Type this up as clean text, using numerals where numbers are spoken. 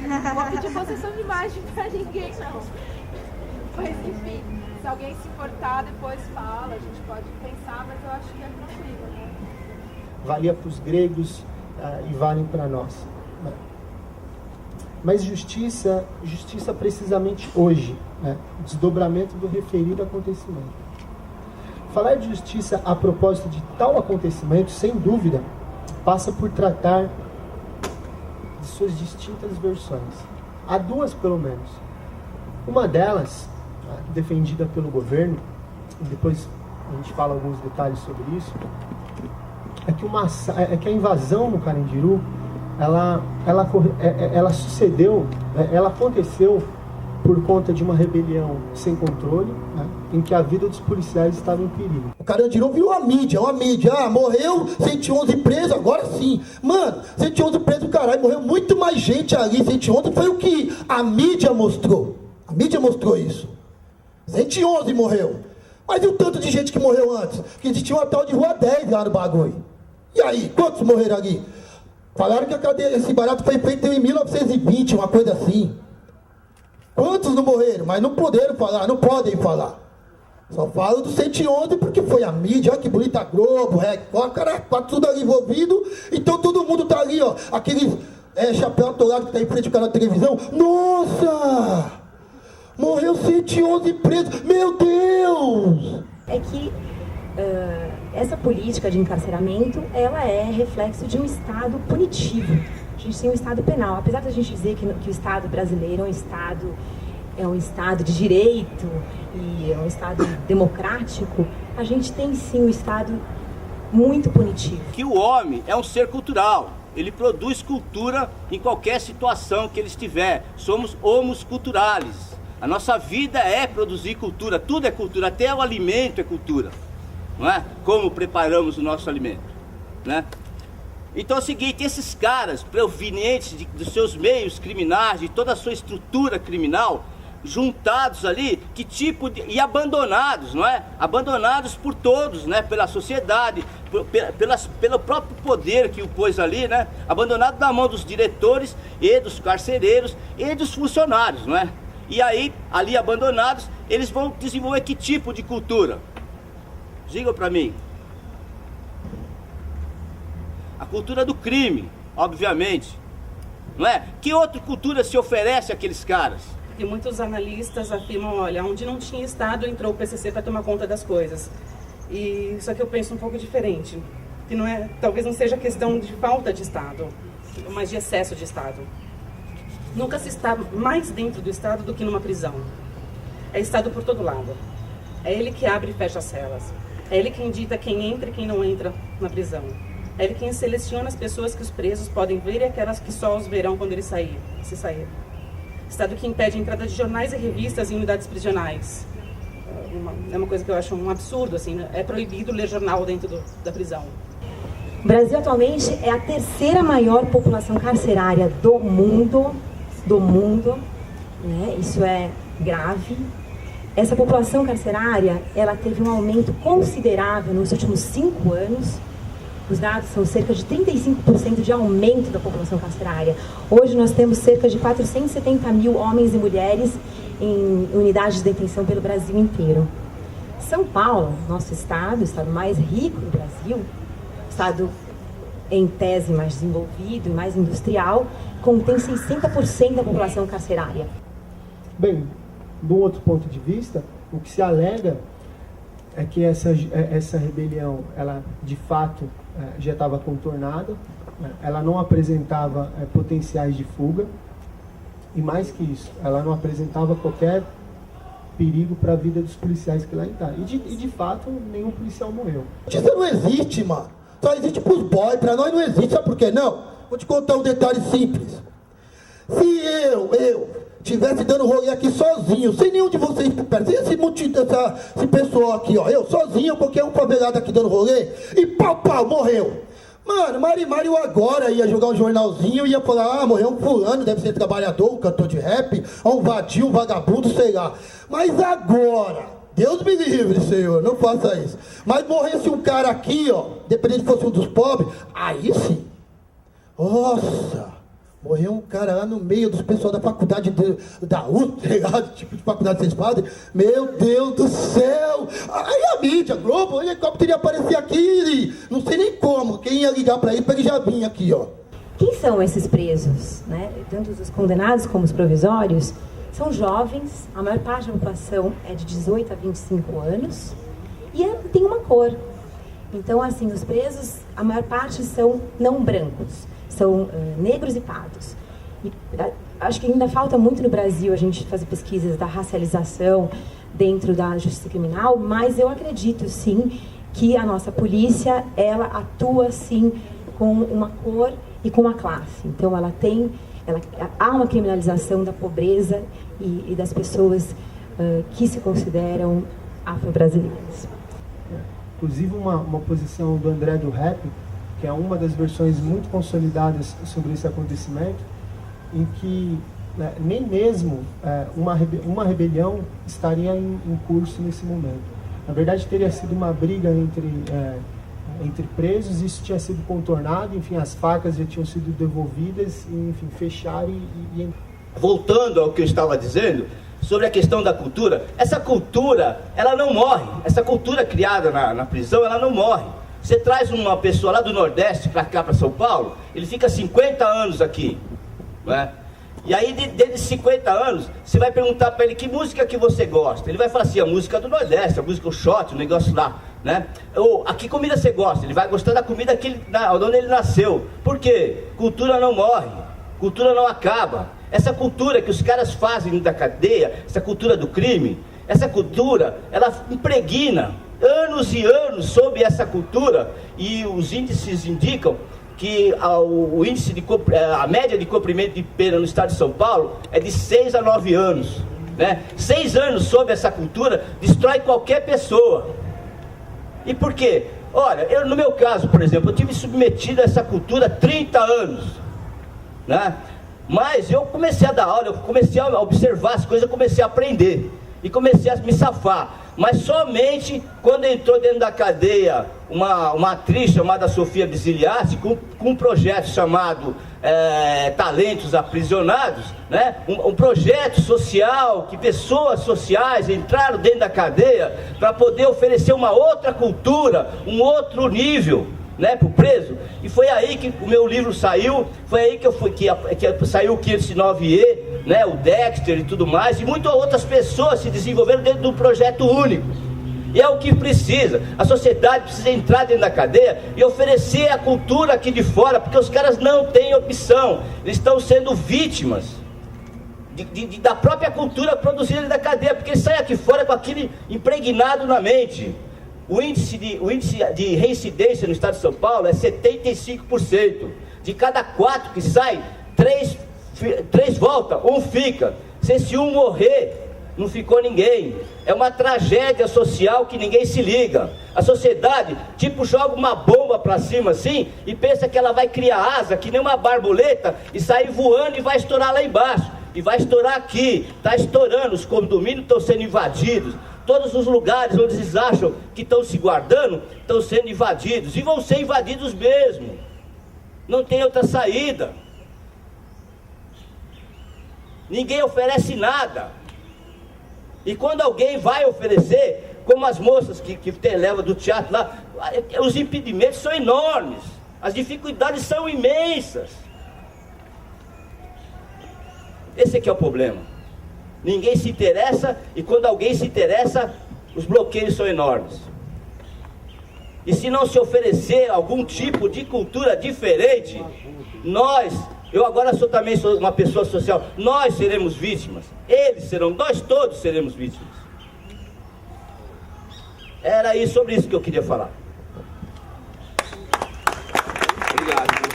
Não vou pedir concessão de imagem pra ninguém, não. Mas, enfim, se alguém se importar, depois fala, a gente pode pensar, mas eu acho que é tranquilo, né? Valia para os gregos e valem para nós. Mas justiça precisamente hoje, né? Desdobramento do referido acontecimento. Falar de justiça a propósito de tal acontecimento, sem dúvida, passa por tratar de suas distintas versões. Há duas, pelo menos. Uma delas, defendida pelo governo, e depois a gente fala alguns detalhes sobre isso, é que a invasão no Carandiru, ela sucedeu, ela aconteceu por conta de uma rebelião sem controle, né, em que a vida dos policiais estava em perigo. O Carandiru viu a mídia, morreu 111 presos, agora sim. Mano, 111 presos, caralho, morreu muito mais gente ali, 111 foi o que a mídia mostrou. A mídia mostrou isso. 111 morreu. Mas e o tanto de gente que morreu antes? Que existia uma tal de Rua 10 lá no bagulho. E aí, quantos morreram ali? Falaram que esse barato foi feito em 1920, uma coisa assim. Quantos não morreram? Mas não puderam falar, não podem falar. Só falam do 111 porque foi a mídia, olha que bonita, Globo, Record, cara, tá tudo ali envolvido. Então todo mundo tá ali, ó. Aquele chapéu atolado que tá em frente ao canal de televisão. Nossa! Morreu 111 presos, meu Deus! É que essa política de encarceramento, ela é reflexo de um Estado punitivo. A gente tem um Estado penal. Apesar da gente dizer que o Estado brasileiro é um Estado de direito e é um Estado democrático, a gente tem sim um Estado muito punitivo. Que o homem é um ser cultural. Ele produz cultura em qualquer situação que ele estiver. Somos homos culturales. A nossa vida é produzir cultura. Tudo é cultura. Até o alimento é cultura. Não é? Como preparamos o nosso alimento, né? Então é o seguinte, esses caras provenientes dos seus meios criminais, de toda a sua estrutura criminal, juntados ali, e abandonados, não é? Abandonados por todos, né? Pela sociedade, pelo próprio poder que o pôs ali, né? Abandonado na mão dos diretores e dos carcereiros e dos funcionários, não é? E aí, ali abandonados, eles vão desenvolver que tipo de cultura? Digam para mim. A cultura do crime, obviamente. Não é? Que outra cultura se oferece àqueles caras? E muitos analistas afirmam, olha, onde não tinha Estado, entrou o PCC para tomar conta das coisas. E só que eu penso um pouco diferente. Que não é, talvez não seja questão de falta de Estado, mas de excesso de Estado. Nunca se está mais dentro do Estado do que numa prisão. É Estado por todo lado. É ele que abre e fecha as celas. É ele quem dita quem entra e quem não entra na prisão. É ele quem seleciona as pessoas que os presos podem ver e aquelas que só os verão quando eles se sair. Estado que impede a entrada de jornais e revistas em unidades prisionais. É uma coisa que eu acho um absurdo, assim. É proibido ler jornal dentro da prisão. O Brasil atualmente é a terceira maior população carcerária do mundo, né? Isso é grave. Essa população carcerária, ela teve um aumento considerável nos últimos 5 anos. Os dados são cerca de 35% de aumento da população carcerária. Hoje nós temos cerca de 470 mil homens e mulheres em unidades de detenção pelo Brasil inteiro. São Paulo, nosso estado, o estado mais rico do Brasil, estado em tese mais desenvolvido e mais industrial, contém 60% da população carcerária. Bem, de um outro ponto de vista, o que se alega é que essa rebelião, ela de fato já estava contornada, ela não apresentava potenciais de fuga, e mais que isso, ela não apresentava qualquer perigo para a vida dos policiais que lá estavam. E de fato, nenhum policial morreu. Isso não existe, mano. Só existe pros boys, pra nós não existe. Sabe por quê? Não. Vou te contar um detalhe simples. Se eu tivesse dando rolê aqui sozinho, sem nenhum de vocês perto, esse pessoal aqui, ó, eu sozinho, qualquer um favelado aqui dando rolê, e pau, morreu. Mano, Mário agora ia jogar um jornalzinho e ia falar, morreu um fulano, deve ser trabalhador, um cantor de rap, um vadio, um vagabundo, sei lá. Mas agora, Deus me livre, Senhor, não faça isso. Mas morresse um cara aqui, ó, dependendo se fosse um dos pobres, aí sim. Nossa, Morreu um cara lá no meio dos pessoal da faculdade da USP, tá ligado? Tipo de faculdade que vocês fazem. Meu Deus do céu! Aí a mídia, Globo, o helicóptero ia aparecer aqui, não sei nem como. Quem ia ligar pra ele já vinha aqui, ó. Quem são esses presos, né? Tanto os condenados como os provisórios? São jovens, a maior parte da população é de 18 a 25 anos e tem uma cor. Então, assim, os presos, a maior parte são não brancos, são negros e pardos. E, acho que ainda falta muito no Brasil a gente fazer pesquisas da racialização dentro da justiça criminal, mas eu acredito, sim, que a nossa polícia, ela atua, sim, com uma cor e com uma classe. Então, há uma criminalização da pobreza e das pessoas que se consideram afro-brasileiras. Inclusive uma posição do André do Rap, que é uma das versões muito consolidadas sobre esse acontecimento, em que nem mesmo uma rebelião estaria em curso nesse momento. Na verdade, teria sido uma briga entre presos, isso tinha sido contornado, enfim, as facas já tinham sido devolvidas, e, enfim, fecharam e... Voltando ao que eu estava dizendo, sobre a questão da cultura, essa cultura, ela não morre, essa cultura criada na prisão, ela não morre. Você traz uma pessoa lá do Nordeste para cá, para São Paulo, ele fica 50 anos aqui, não é? E aí, desde 50 anos, você vai perguntar para ele que música que você gosta. Ele vai falar assim, a música do Nordeste, a música, o shot, o negócio lá, né? Ou, a que comida você gosta? Ele vai gostar da comida onde ele nasceu. Por quê? Cultura não morre, cultura não acaba. Essa cultura que os caras fazem dentro da cadeia, essa cultura do crime, essa cultura, ela impregna anos e anos sobre essa cultura, e os índices indicam que a média de cumprimento de pena no estado de São Paulo é de 6 a 9 anos, né? 6 anos sob essa cultura destrói qualquer pessoa. E por quê? Olha, no meu caso, por exemplo, eu tive submetido a essa cultura há 30 anos, né? Mas eu comecei a dar aula, eu comecei a observar as coisas, eu comecei a aprender e comecei a me safar. Mas somente quando entrou dentro da cadeia uma atriz chamada Sofia Bisiliassi, com um projeto chamado Talentos Aprisionados, né? Um projeto social, que pessoas sociais entraram dentro da cadeia para poder oferecer uma outra cultura, um outro nível, né, para o preso. E foi aí que o meu livro saiu, foi aí que saiu o 509E, né, o Dexter e tudo mais, e muitas outras pessoas se desenvolveram dentro de um projeto único. E é o que precisa. A sociedade precisa entrar dentro da cadeia e oferecer a cultura aqui de fora, porque os caras não têm opção, eles estão sendo vítimas da própria cultura produzida dentro da cadeia, porque eles saem aqui fora com aquilo impregnado na mente. O índice de reincidência no estado de São Paulo é 75%. De cada 4 que sai, 3 voltam, 1 fica. Se esse 1 morrer, não ficou ninguém. É uma tragédia social que ninguém se liga. A sociedade, tipo, joga uma bomba pra cima assim e pensa que ela vai criar asa, que nem uma borboleta, e sair voando e vai estourar lá embaixo. E vai estourar aqui. Está estourando, os condomínios estão sendo invadidos. Todos os lugares onde eles acham que estão se guardando, estão sendo invadidos. E vão ser invadidos mesmo. Não tem outra saída. Ninguém oferece nada. E quando alguém vai oferecer, como as moças que levam do teatro lá, os impedimentos são enormes. As dificuldades são imensas. Esse aqui é o problema. Ninguém se interessa, e quando alguém se interessa, os bloqueios são enormes. E se não se oferecer algum tipo de cultura diferente, eu agora também sou uma pessoa social, nós seremos vítimas, eles serão, nós todos seremos vítimas. Era sobre isso que eu queria falar. Obrigado. Obrigado.